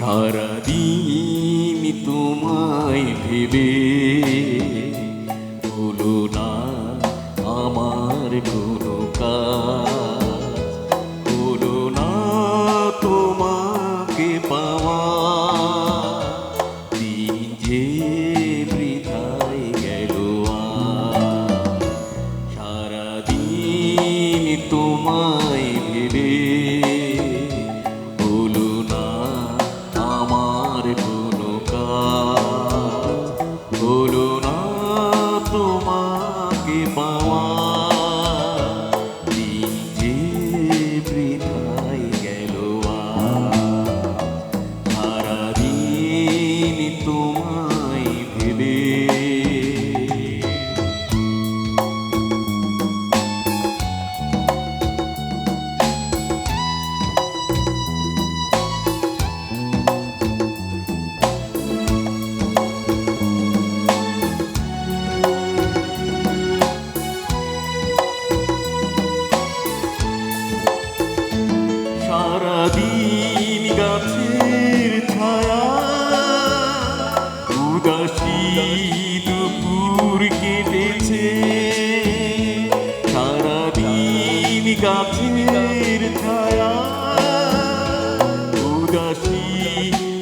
সারাদিন তোমায় ভেবে হলো না আমার কোনো কাজ, হলো না তোমাকে পাওয়া। দিন যে বৃথায় গেল সারাদিন তোমায় ভেবে হলো না আমার কোনো কাজ, হলো না তোমাকে পাওয়া। দিন যে বৃথায় গেল সারাদিন তোমায় ভেবে। সারাদিন গাছের ছায়া উদাসী দুপুর কেটেছে, সারাদিন গাছের ছায়া উদাসী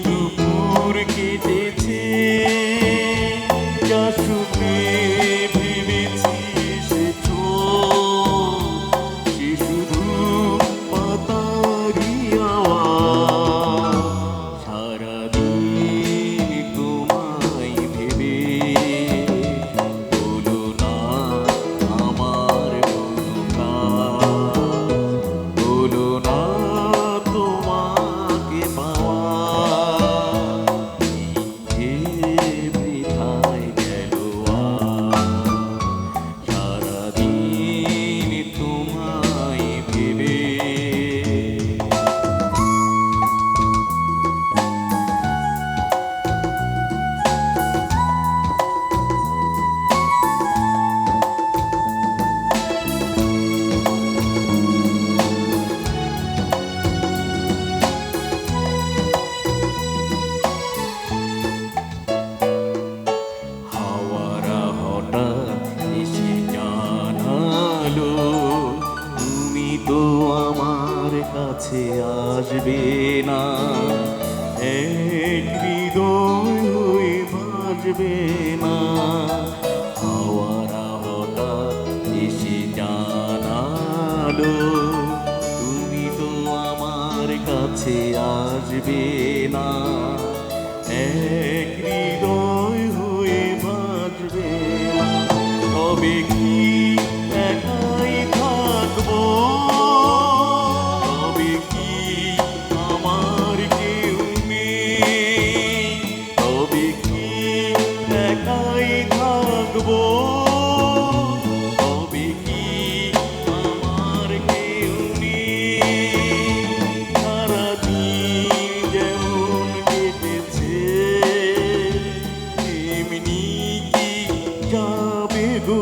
দুপুর কেটেছে। যা শুনে ভেবেছি এসেছো সে শুধু পাতারি আওয়াজ। সারাদিন তোমায় ভেবে হলো না আমার কোনো কাজ, হলো না তোমাকে পাওয়া। দিন যে বৃথায় গেল সারাদিন তোমায় ভেবে। হাওয়ারা হঠাৎ এসে জানালো তুমি তো আমার কাছে আসবে না, এক হৃদয় হয়ে বাজবে না। হাওয়ারা হঠাৎ এসে জানালো তুমি তো আমার কাছে আসবে না, এক হৃদয় হয়ে বাজবে না। তবে কি একাই থাকবো, তবে কি আমার কেউ নেই, তবে কি একাই থাকবো, তবে কি আমার কেউ নেই। সারাদিন যেমন কেটেছে তেমনি কি যাবে গো।